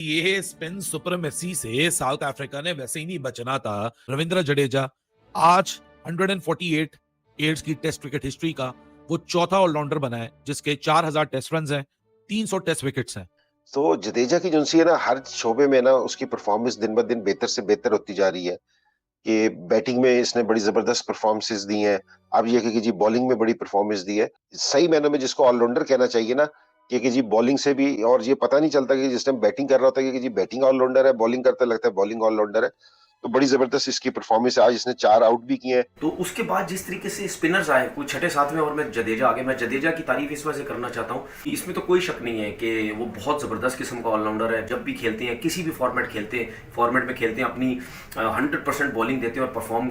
ये spin supremacy से south Africa ने वैसे ही नहीं बचना था। रविंद्र जडेजा आज 148 एड्स की टेस्ट क्रिकेट हिस्ट्री का वो चौथा ऑलराउंडर बना है जिसके 4000 टेस्ट रन हैं, 300 टेस्ट विकेट्स हैं। तो जडेजा की जो है ना, हर शोबे में ना उसकी परफॉर्मेंस दिन ब दिन बेहतर से बेहतर होती जा रही है। कि बैटिंग में इसने बड़ी जबरदस्त परफॉर्मेंसेस दी हैं। अब ये कि जी बॉलिंग में बड़ी परफॉर्मेंस दी है। सही मायनों में जिसको ऑलराउंडर कहना चाहिए ना, कि जी बॉलिंग से भी, और ये पता नहीं चलता कि जिस टाइम बैटिंग कर रहा होता है कि जी बैटिंग ऑलराउंडर है, बॉलिंग करते लगता है बॉलिंग ऑलराउंडर है। तो बड़ी जबरदस्त इसकी परफॉर्मेंस है। आज इसने 4 आउट भी किए हैं। तो उसके बाद जिस तरीके से स्पिनर्स आए कोई छठे सातवें ओवर में जडेजा आ गए। मैं जडेजा की तारीफ इस वजह से करना चाहता हूँ कि इसमें तो कोई शक नहीं है कि वो बहुत जबरदस्त किस्म का ऑलराउंडर है। जब भी खेलते हैं, किसी भी फॉर्मेट में खेलते हैं, अपनी 100% बॉलिंग देते हैं और परफॉर्म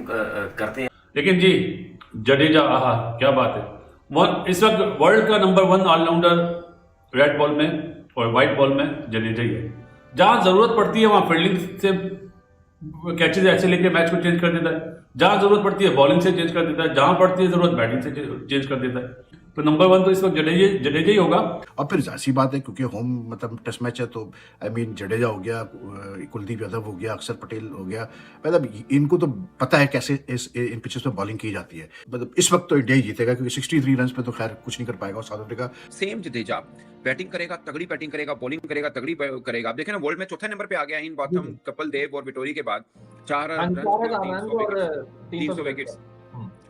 करते हैं। लेकिन जी जडेजा, आहा क्या बात है। इस वक्त वर्ल्ड का नंबर 1 ऑलराउंडर रेड बॉल में और व्हाइट बॉल में जडेजा ही है। जहां जरूरत पड़ती है वहां फील्डिंग से कैचेज ऐसे लेके मैच को चेंज कर देता है, जहां जरूरत पड़ती है बॉलिंग से चेंज कर देता है, जहां पड़ती है जरूरत बैटिंग से चेंज कर देता है। तो नंबर 1 तो इस वक्त जडेजा ही होगा। और फिर ऐसी बात है क्योंकि होम मतलब टेस्ट मैच है, तो आई मीन जडेजा हो गया, कुलदीप यादव हो गया, अक्षर पटेल हो गया, मतलब इनको तो पता है कैसे इन पिचेस पे बॉलिंग की जाती है। मतलब इस वक्त तो इंडिया ही जीतेगा क्योंकि 63 रन पे तो खैर कुछ नहीं कर पाएगा south Africa. Same Jadeja batting करेगा, तगड़ी बैटिंग करेगा, बॉलिंग करेगा, तगड़ी करेगा। आप देखें ना, वर्ल्ड में चौथे नंबर पे आ गया इन बॉथम, कपिल देव और विटोरी के बाद 4 रन 300 विकेट्स।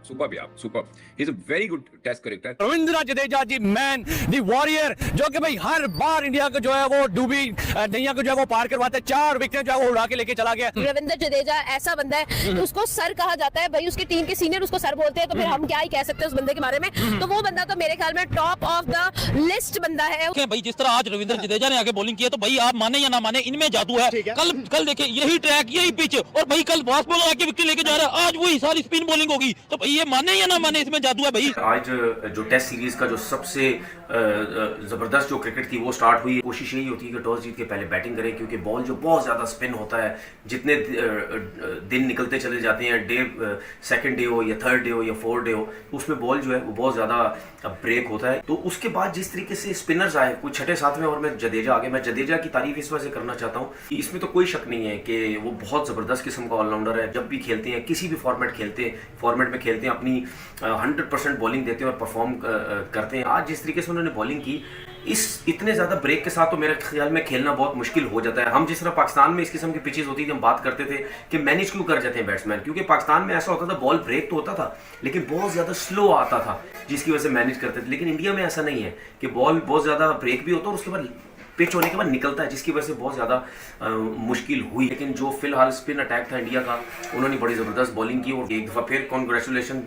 सुपर यार, super. He is a very good test cricketer. Ravindra Jadeja ji, man the warrior, जो कि भाई हर बार इंडिया को जो है वो डूबी नैया को जो है वो पार करवाते हैं। 4 विकेट जो है वो उड़ा के लेके चला गया। रविंद्र जडेजा ऐसा बंदा है, उसको सर कहा जाता है भाई, उसकी टीम के सीनियर उसको सर बोलते हैं, तो फिर हम क्या ही कह सकते हैं उस बंदे के बारे में। तो वो बंदा तो मेरे ख्याल में टॉप ऑफ द लिस्ट बंदा है। भाई जिस तरह आज रविंद्र जडेजा ने आगे बॉलिंग की है, तो भाई आप माने या ना माने, इनमें जादू है। कल देखे यही ट्रैक, यही पिच, और भाई कल फास्ट बॉलर आके विकेट लेके जा रहा है, आज वही सारी स्पिन बॉलिंग होगी। तो भाई ये माने या ना माने, इसमें जादू है भाई। आज जो टेस्ट सीरीज का जो सबसे जबरदस्त जो क्रिकेट थी वो स्टार्ट हुई। कोशिश यही होती है कि टॉस जीत के पहले बैटिंग करें, क्योंकि बॉल जो बहुत ज्यादा स्पिन होता है, जितने दिन निकलते चले जाते हैं, सेकंड डे हो या थर्ड डे हो या फोर्थ डे हो, उसमें बॉल जो है वो बहुत ज्यादा ब्रेक होता है। तो उसके बाद जिस तरीके से स्पिनर्स आए कोई छठे सातवें ओवर में जडेजा आ गए। मैं जडेजा की तारीफ इस वजह से करना चाहता हूँ कि इसमें तो कोई शक नहीं है कि वो बहुत जबरदस्त किस्म का ऑलराउंडर है। जब भी खेलते हैं, किसी भी फॉर्मेट में खेलते हैं, अपनी 100% बॉलिंग देते हैं और परफॉर्म करते हैं। आज जिस तरीके से उन्होंने बॉलिंग की, इस इतने ज्यादा ब्रेक के साथ तो मेरे ख्याल में खेलना बहुत मुश्किल हो जाता है। हम जिस तरह पाकिस्तान में इस किस्म की पिचेस होती थी, हम बात करते थे कि मैनेज क्यों कर जाते हैं बैट्समैन, क्योंकि पाकिस्तान में ऐसा होता था बॉल ब्रेक तो होता था लेकिन बहुत ज्यादा स्लो आता था, जिसकी वजह से मैनेज करते थे। लेकिन इंडिया में ऐसा नहीं है कि बॉल बहुत ज्यादा ब्रेक भी होता है और उसके बाद पिच होने के बाद निकलता है, जिसकी वजह से बहुत ज़्यादा मुश्किल हुई। लेकिन जो फिलहाल स्पिन अटैक था इंडिया का, उन्होंने बड़ी ज़बरदस्त बॉलिंग की और एक दफ़ा फिर कॉन्ग्रेचुलेशन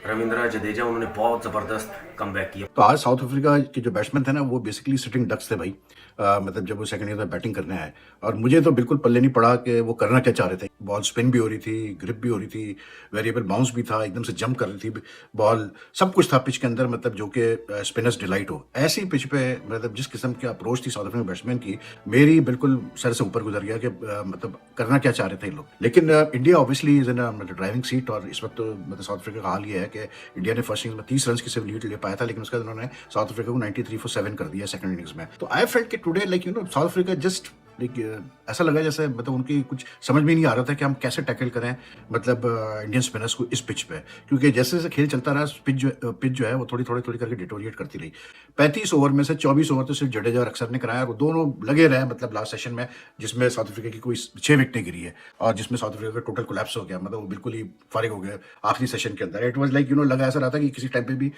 रविंद्र जडेजा, उन्होंने बहुत ज़बरदस्त कमबैक किया। तो आज साउथ अफ्रीका के जो बैट्समैन थे ना, वो बेसिकली सिटिंग डक्स थे भाई। मतलब जब वो सेकंड इनिंग्स में बैटिंग करने आए, और मुझे तो बिल्कुल पल्ले नहीं पड़ा कि वो करना क्या चाह रहे थे। बॉल स्पिन भी हो रही थी, ग्रिप भी हो रही थी, वेरिएबल बाउंस भी था, एकदम से जंप कर रही थी बॉल, सब कुछ था पिच के अंदर, मतलब जो कि स्पिनर्स डिलाइट हो। ऐसी पिच पे मतलब जिस किस्म की अप्रोच थी साउथ अफ्रीकन बैट्समैन की, मेरी बिल्कुल सर से ऊपर गुजर गया कि मतलब करना क्या चाह रहे थे लोग। लेकिन इंडिया ऑब्वियसली इज इन मतलब ड्राइविंग सीट, और इस वक्त तो मतलब साउथ अफ्रीका का हाल ये है कि इंडिया ने फर्स्ट इनिंग्स में 30 रन की सिर्फ लीड ले पाया था, लेकिन उसके बाद उन्होंने साउथ अफ्रीका को 93 for 7 कर दिया सेकंड इनिंग्स में। तो आई फेल्ट कि today like you know south Africa just ऐसा लगा जैसे मतलब उनकी कुछ समझ में नहीं आ रहा था कि हम कैसे टैकल करें मतलब इंडियन स्पिनर्स को इस पिच पे, क्योंकि जैसे जैसे खेल चलता रहा पिच जो है वो थोड़ी करके डिटोरिएट करती रही। 35 ओवर में से 24 ओवर तो सिर्फ जडेजा और अक्षर ने कराया, और दोनों लगे रहे मतलब लास्ट सेशन में, जिसमें साउथ अफ्रीका की कोई 6 विकेटें गिरी है, और जिसमें साउथ अफ्रीका का टोटल कोलैप्स हो गया, मतलब वो बिल्कुल ही फारिग हो गया आखिरी सेशन के अंदर। इट वाज लाइक लगा ऐसा रहा था कि किसी टाइम पे भी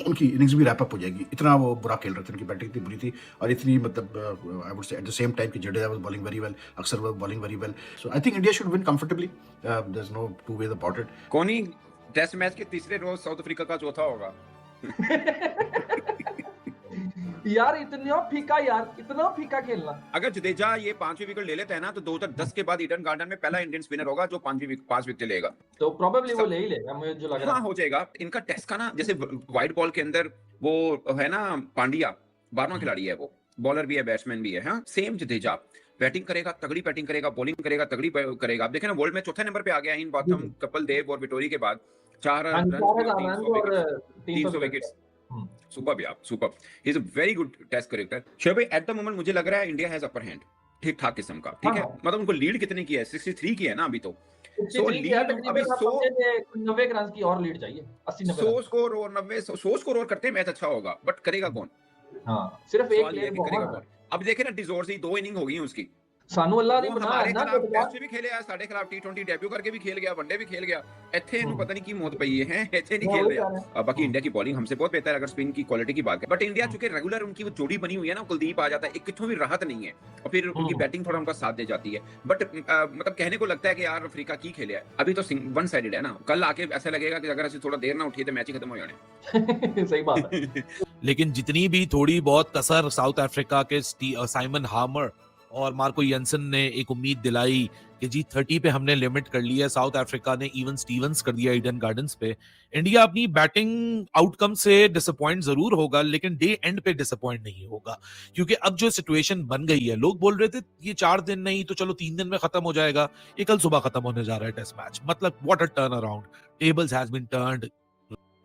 उनकी इनिंग्स भी रैप अप हो जाएगी, इतना वो बुरा खेल रहे थे, उनकी बैटिंग इतनी बुरी थी, और इतनी मतलब I would say at the same time कि Jadeja was bowling very well, Axar was bowling very well. So I think India should win comfortably, there is no two ways about it. कौन ही टेस्ट मैच के तीसरे रोज south Africa का चौथा होगा। यार इतना फीका खेलना। अगर जडेजा ये 5वीं विकेट ले लेता है ना, तो 2010 के बाद ईडन गार्डन में पहला इंडियन स्पिनर होगा जो 5 विकेट लेगा। तो प्रोबेबली वो ले ही लेगा, मुझे जो लग रहा है। हाँ, हो जाएगा। इनका टेस्ट का ना, जैसे व्हाइट बॉल के अंदर वो है ना पांड्या, 12वां खिलाड़ी है, वो बॉलर भी है, बैट्समैन भी है। हाँ, सेम जडेजा बैटिंग करेगा, तगड़ी बैटिंग करेगा, बॉलिंग करेगा, तगड़ी करेगा। आप देखें ना, वर्ल्ड में चौथे नंबर पे आ गया इन बॉथम, कपिल देव और विटोरी के बाद 4 रन 300 विकेट्स। सुपर यार, super. He is a very good test cricketer. Shoaib भाई, एट द मोमेंट मुझे लग रहा है इंडिया हैज अपर हैंड। ठीक ठाक किस्म का, ठीक है। हाँ। मतलब उनको लीड कितने की है, 63 की है ना अभी तो। 63 की है, लीड अभी तकरीबन 100 90 रन की और लीड चाहिए, 80-90 100 स्कोर और 90 100 स्कोर और करते मैच अच्छा होगा, बट करेगा कौन? हाँ, सिर्फ एक सवाल ये है प्लेयर कि करेगा बहुत कौन? अब देखे ना डिजोर्सी 2 इनिंग हो गई हैं उसकी। सानू अल्लाह ने वो बनाया हमारे ना खिलाफ फुटबॉल। टेस्ट भी खेले आ, साडे खिलाफ T20 डेब्यू करके भी खेल गया, वनडे भी खेल गया। ਇੱਥੇ ਇਹਨੂੰ हम्म। पता नहीं की मौत पई है, ਇੱਥੇ नहीं हाँ, खेल वही रहा। कह रहे हैं। बाकी इंडिया की बॉलिंग हमसे बहुत बेहतर है अगर स्पिन की क्वालिटी की बात करें। बट इंडिया चूंकि रेगुलर उनकी वो जोड़ी बनी हुई है ना, कुलदीप आ जाता है, एक कितों भी राहत नहीं है और फिर उनकी बैटिंग थोड़ा उनका साथ दे जाती है। बट मतलब कहने को लगता है कि यार अफ्रीका की खेले है, अभी तो वन साइडेड है ना। कल आके ऐसा लगेगा कि अगर ऐसे थोड़ा देर ना उठी तो मैच ही खत्म हो जाने। सही बात है। लेकिन जितनी भी थोड़ी बहुत कसर साउथ अफ्रीका के साइमन हार्मर और मार्को येंसन ने एक उम्मीद दिलाई कि जी 30 पे हमने लिमिट कर ली है, साउथ अफ्रीका ने इवन स्टीवंस कर दिया ईडन गार्डन्स पे। इंडिया अपनी बैटिंग आउटकम से डिसअपॉइंट जरूर होगा, लेकिन डे एंड पे डिसअपॉइंट नहीं होगा, क्योंकि अब जो सिचुएशन बन गई है, लोग बोल रहे थे ये 4 दिन नहीं तो चलो 3 दिन में खत्म हो जाएगा, ये कल सुबह खत्म होने जा रहा है टेस्ट मैच। मतलब what a turnaround, tables has been turned.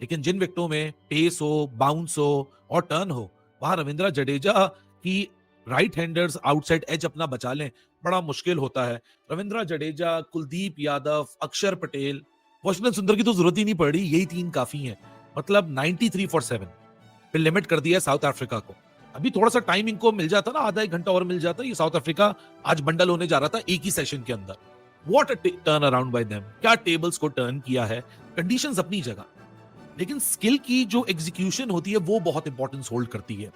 लेकिन जिन विकेटों में पेस हो, बाउंस हो और टर्न हो, वहां रविंद्र जडेजा की राइट हैंडर्स आउटसाइड एज अपना बचा लें, बड़ा मुश्किल होता है। रविंद्र जडेजा, कुलदीप यादव, अक्षर पटेल, वाशिंगटन सुंदर की तो जरूरत ही नहीं पड़ रही, यही 3 काफी हैं। मतलब 93 फॉर 7 पे लिमिट कर दिया साउथ अफ्रीका को। अभी थोड़ा सा टाइम इनको मिल जाता ना, आधा 1 घंटा और मिल जाता, ये साउथ अफ्रीका आज बंडल होने जा रहा था एक ही सेशन के अंदर। What a turn around bye them, क्या टेबल्स को टर्न किया है। कंडीशंस अपनी जगह, लेकिन स्किल की जो एग्जीक्यूशन होती है वो बहुत इंपॉर्टेंस होल्ड करती है।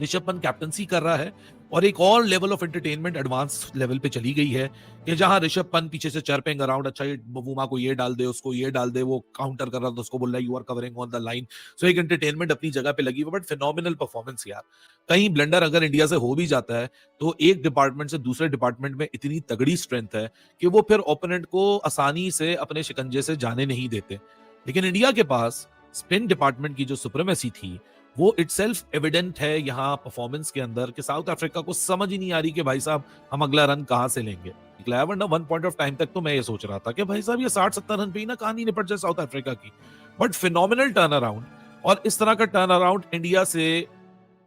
ऋषभ पंत कैप्टनसी कर रहा है और एक और level of entertainment advance level पे चली गई है कि जहां ऋषभ पंत पीछे से चर्पिंग अराउंड, अच्छा ये वुमा को ये डाल दे, उसको ये डाल दे, वो काउंटर कर रहा था, उसको बोल रहा है you are covering on the line. So एक एंटरटेनमेंट अपनी जगह पे लगी हुई, बट फिनोमिनल परफॉर्मेंस यार। कहीं ब्लंडर अगर इंडिया से हो भी जाता है तो एक डिपार्टमेंट से दूसरे डिपार्टमेंट में इतनी तगड़ी स्ट्रेंथ है कि वो फिर ओपोनेंट को आसानी से अपने शिकंजे से जाने नहीं देते। लेकिन इंडिया के पास स्पिन डिपार्टमेंट की जो सुप्रीमेसी थी वो इटसेल्फ एविडेंट है यहाँ परफॉर्मेंस के अंदर, कि साउथ अफ्रीका को समझ ही नहीं आ रही कि भाई साहब हम अगला रन कहां से लेंगे। निकला वरना 1 पॉइंट ऑफ टाइम तक तो मैं ये सोच रहा था कि भाई साहब ये 60-70 रन पे ही ना कहानी निपट जाए साउथ अफ्रीका की। बट फिनोमिनल टर्न अराउंड, और इस तरह का टर्न अराउंड इंडिया से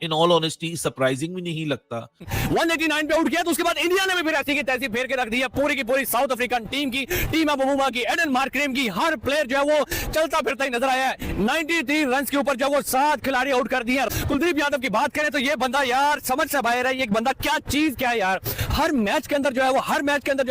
इन ऑल ऑनेस्टी सरप्राइजिंग भी नहीं लगता। 189 पे आउट किया तो उसके बाद इंडिया ने भी फिर ऐसी की तैसी फेर के रख दिया पूरी की पूरी साउथ अफ्रीकन टीम की, टीम ऑफ अबूमा की, एडन मार्करेम की। हर प्लेयर जो है वो चलता फिरता ही नजर आया है। 93 रन के ऊपर जो वो 7 खिलाड़ी आउट कर दिए। कुलदीप यादव की बात करें तो ये बंदा यार समझ से बाहर है, ये एक बंदा क्या चीज क्या है यार। हर मैच के अंदर जो है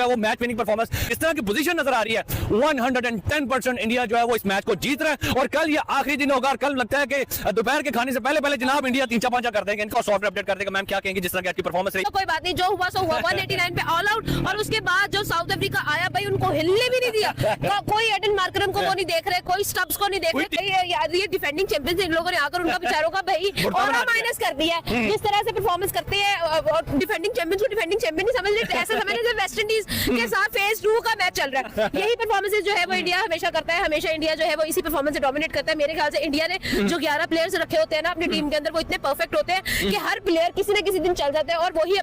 वो मैच विनिंग परफॉर्मेंस, इस तरह की पोजीशन नजर आ रही है। 110% इंडिया जो है वो इस मैच को जीत रहा है और कल ये आखिरी दिन होगा। और कल लगता है कि दोपहर के खाने से पहले जनाब इंडिया 3-4 कर देंगे, इनका सॉफ्टवेयर अपडेट कर देगा। मैम क्या कहेंगे जिस तरह की आपकी परफॉर्मेंस रही? तो कोई बात नहीं, जो हुआ सो हुआ। 189 पे ऑल आउट, और उसके बाद जो साउथ अफ्रीका आया भाई उनको हिलने भी नहीं दिया। कोई एडन मार्करम को वो नहीं देख रहे, कोई स्टब्स को नहीं देख रहे। ये डिफेंडिंग चैंपियंस इन लोगों ने आकर उनका बेचारों का भाई ऑरा माइनस कर दिया। जिस तरह से परफॉर्मेंस करते हैं और डिफेंडिंग चैंपियंस को डिफेंडिंग चैंपियन नहीं समझ रहे, ऐसा समझ रहे वेस्ट इंडीज के साथ फेज 2 का मैच चल रहा है। यही परफॉर्मेंस जो है वो इंडिया हमेशा करता है, हमेशा इंडिया जो है वो इसी परफॉर्मेंस से डोमिनेट करता है। मेरे ख्याल से इंडिया ने जो 11 प्लेयर्स रखे होते हैं ना अपनी टीम के अंदर, वो इतने परफेक्ट होते हैं कि हर प्लेयर किसी न किसी दिन चल जाता है और वही